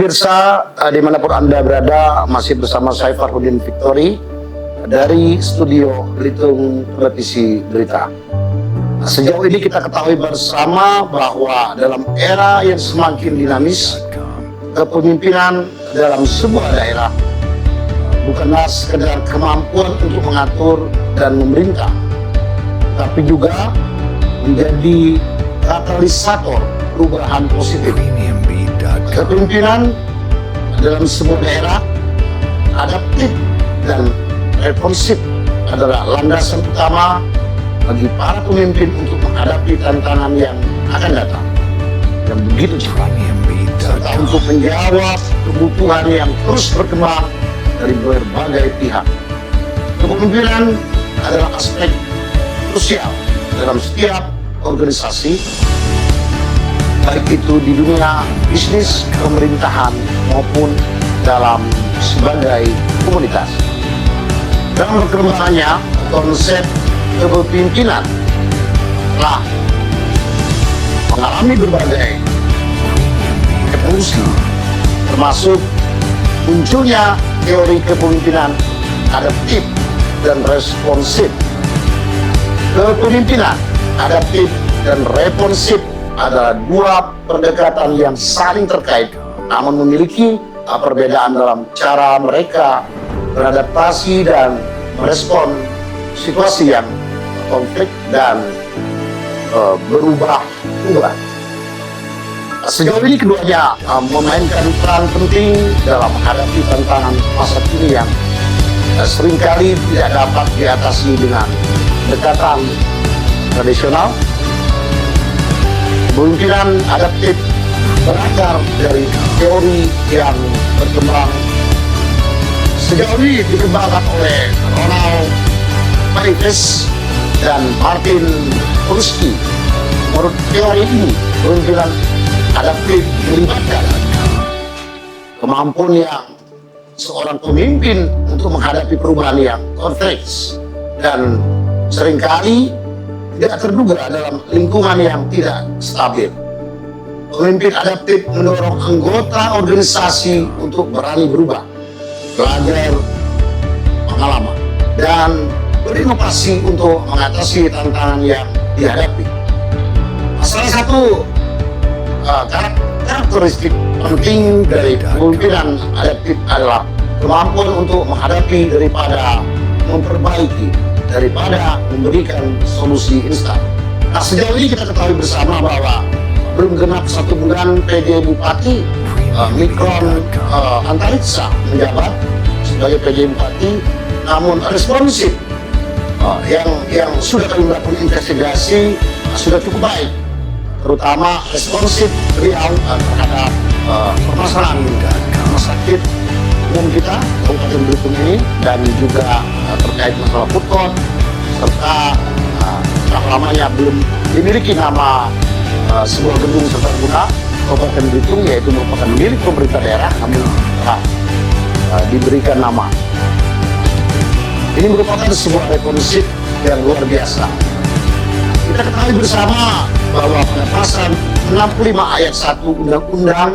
Pemirsa, dimanapun Anda berada, masih bersama saya Farhudin Victory dari studio Belitung Televisi Berita. Sejauh ini kita ketahui bersama bahwa dalam era yang semakin dinamis, kepemimpinan dalam sebuah daerah bukanlah sekedar kemampuan untuk mengatur dan memerintah, tapi juga menjadi katalisator perubahan positif. Kepemimpinan dalam sebuah daerah adaptif dan responsif adalah landasan utama bagi para pemimpin untuk menghadapi tantangan yang akan datang yang begitu cepat, serta untuk menjawab kebutuhan yang terus berkembang dari berbagai pihak. Kepemimpinan adalah aspek krusial dalam setiap organisasi, baik itu di dunia bisnis, pemerintahan, maupun dalam sebagai komunitas. Dalam perkembangannya, konsep kepemimpinan telah mengalami berbagai evolusi, termasuk munculnya teori kepemimpinan adaptif dan responsif. Kepemimpinan adaptif dan responsif adalah dua pendekatan yang saling terkait, namun memiliki perbedaan dalam cara mereka beradaptasi dan merespon situasi yang konflik dan berubah-ubah. Sejauh ini keduanya memainkan peran penting dalam menghadapi tantangan masa kini yang seringkali tidak dapat diatasi dengan pendekatan tradisional. Kepemimpinan adaptif berakar dari teori yang berkembang sejauh ini dikembangkan oleh Ronald Manifest dan Martin Prusky. Menurut teori ini, kepemimpinan adaptif melibatkan kemampuan yang seorang pemimpin untuk menghadapi perubahan yang kompleks dan seringkali tidak terduga dalam lingkungan yang tidak stabil. Pemimpin adaptif mendorong anggota organisasi untuk berani berubah, belajar pengalaman, dan berinovasi untuk mengatasi tantangan yang dihadapi. Salah satu karakteristik penting dari kepemimpinan adaptif adalah kemampuan untuk menghadapi daripada memperbaiki, daripada memberikan solusi instan. Nah, sejauh ini kita ketahui bersama bahwa belum genap 1 bulan PJ Bupati Mikron Antariksa menjabat sebagai PJ Bupati, namun responsif yang sudah kami melakukan investigasi sudah cukup baik, terutama responsif beliau terhadap permasalahan rumah sakit umum kita Kabupaten Belitung ini, dan juga terkait masalah food court, serta lamanya belum dimiliki nama sebuah gedung serbaguna Kabupaten Belitung, yaitu merupakan milik pemerintah daerah, namun telah diberikan nama. Ini merupakan sebuah responsif yang luar biasa. Kita ketahui bersama bahwa pada pasal 65 ayat 1 Undang-Undang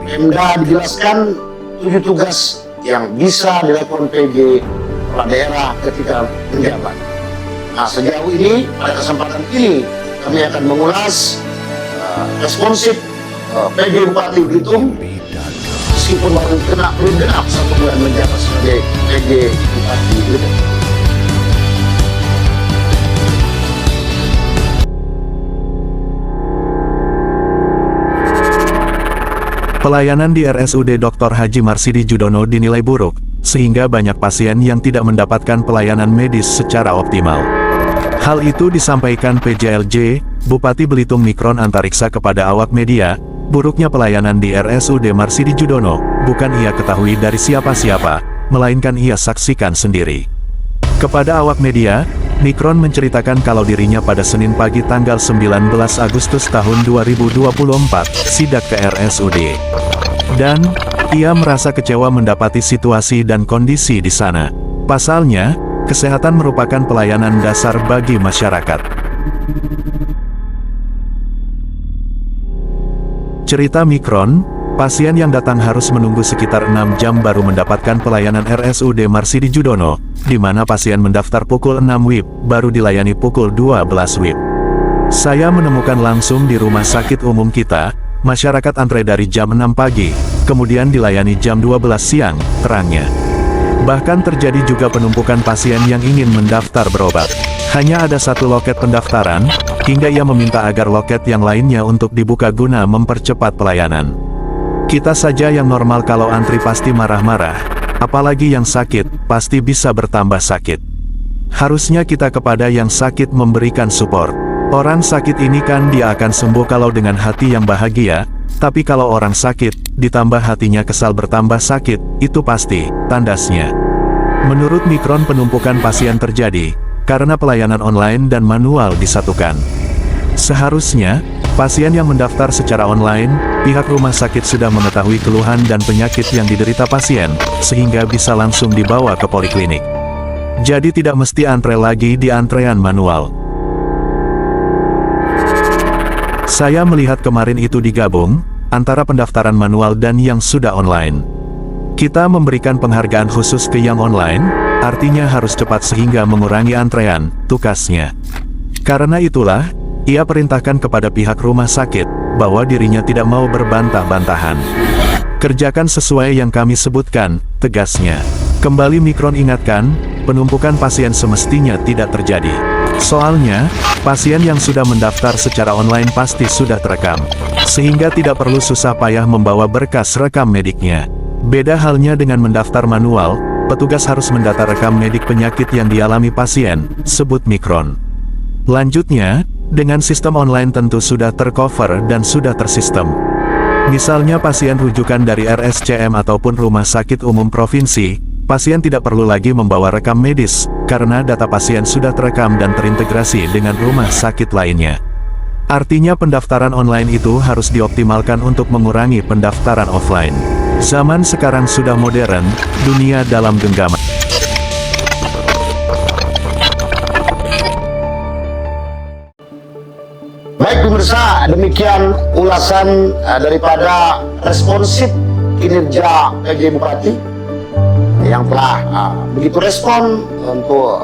Pemda dijelaskan 7 tugas yang bisa dilakukan PJ kepala daerah ketika menjabat. Nah, sejauh ini pada kesempatan ini kami akan mengulas responsif PJ Bupati Belitung meskipun belum genap 1 bulan menjabat sebagai PJ Bupati Belitung. Pelayanan di RSUD Dr. Haji Marsidi Judono dinilai buruk, sehingga banyak pasien yang tidak mendapatkan pelayanan medis secara optimal. Hal itu disampaikan PJLJ, Bupati Belitung Mikron Antariksa kepada awak media. Buruknya pelayanan di RSUD Marsidi Judono, bukan ia ketahui dari siapa-siapa, melainkan ia saksikan sendiri. Kepada awak media, Mikron menceritakan kalau dirinya pada Senin pagi tanggal 19 Agustus tahun 2024, sidak ke RSUD. Dan, ia merasa kecewa mendapati situasi dan kondisi di sana. Pasalnya, kesehatan merupakan pelayanan dasar bagi masyarakat. Cerita Mikron, pasien yang datang harus menunggu sekitar 6 jam baru mendapatkan pelayanan RSUD Marsidi Judono, di mana pasien mendaftar pukul 6 WIB, baru dilayani pukul 12 WIB. Saya menemukan langsung di rumah sakit umum kita, masyarakat antre dari jam 6 pagi, kemudian dilayani jam 12 siang, terangnya. Bahkan terjadi juga penumpukan pasien yang ingin mendaftar berobat. Hanya ada satu loket pendaftaran, hingga ia meminta agar loket yang lainnya untuk dibuka guna mempercepat pelayanan. Kita saja yang normal kalau antri pasti marah-marah, apalagi yang sakit, pasti bisa bertambah sakit. Harusnya kita kepada yang sakit memberikan support. Orang sakit ini kan dia akan sembuh kalau dengan hati yang bahagia, tapi kalau orang sakit, ditambah hatinya kesal bertambah sakit, itu pasti, tandasnya. Menurut Mikron penumpukan pasien terjadi, karena pelayanan online dan manual disatukan. Seharusnya, pasien yang mendaftar secara online, pihak rumah sakit sudah mengetahui keluhan dan penyakit yang diderita pasien, sehingga bisa langsung dibawa ke poliklinik. Jadi tidak mesti antre lagi di antrean manual. Saya melihat kemarin itu digabung, antara pendaftaran manual dan yang sudah online. Kita memberikan penghargaan khusus ke yang online, artinya harus cepat sehingga mengurangi antrean, tukasnya. Karena itulah, ia perintahkan kepada pihak rumah sakit, bahwa dirinya tidak mau berbantah-bantahan. Kerjakan sesuai yang kami sebutkan, tegasnya. Kembali Mikron ingatkan, penumpukan pasien semestinya tidak terjadi. Soalnya, pasien yang sudah mendaftar secara online pasti sudah terekam, sehingga tidak perlu susah payah membawa berkas rekam mediknya. Beda halnya dengan mendaftar manual, petugas harus mendata rekam medik penyakit yang dialami pasien, sebut Mikron. Lanjutnya, dengan sistem online tentu sudah tercover dan sudah tersistem. Misalnya pasien rujukan dari RSCM ataupun Rumah Sakit Umum Provinsi, pasien tidak perlu lagi membawa rekam medis, karena data pasien sudah terekam dan terintegrasi dengan rumah sakit lainnya. Artinya pendaftaran online itu harus dioptimalkan untuk mengurangi pendaftaran offline. Zaman sekarang sudah modern, dunia dalam genggaman. Baik pemirsa, demikian ulasan daripada responsif kinerja PJ Bupati yang telah begitu respon untuk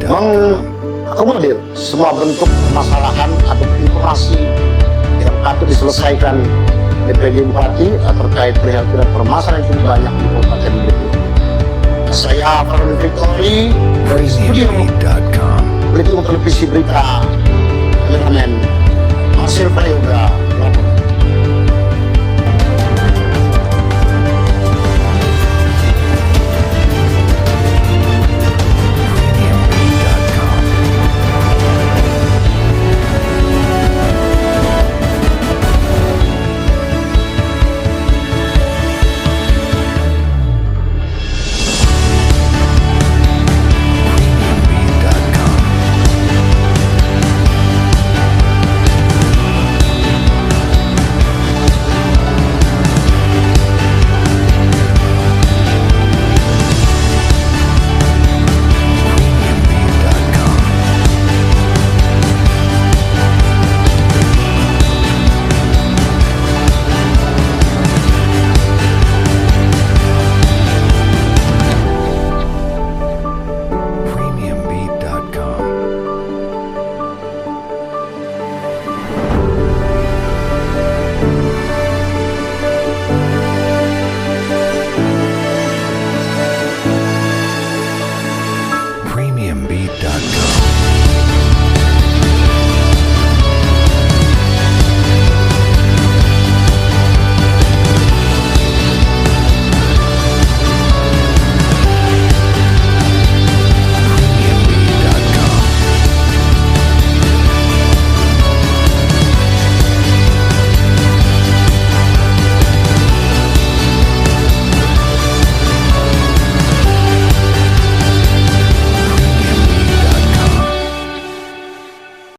mengakomodir semua bentuk permasalahan atau informasi yang patut diselesaikan di PJ Bupati terkait perihal permasalahan yang cukup banyak di Kabupaten Belitung. Saya Farhan Victory dari studio Belitung Televisi Berita, kameramen Marcel Prayoga.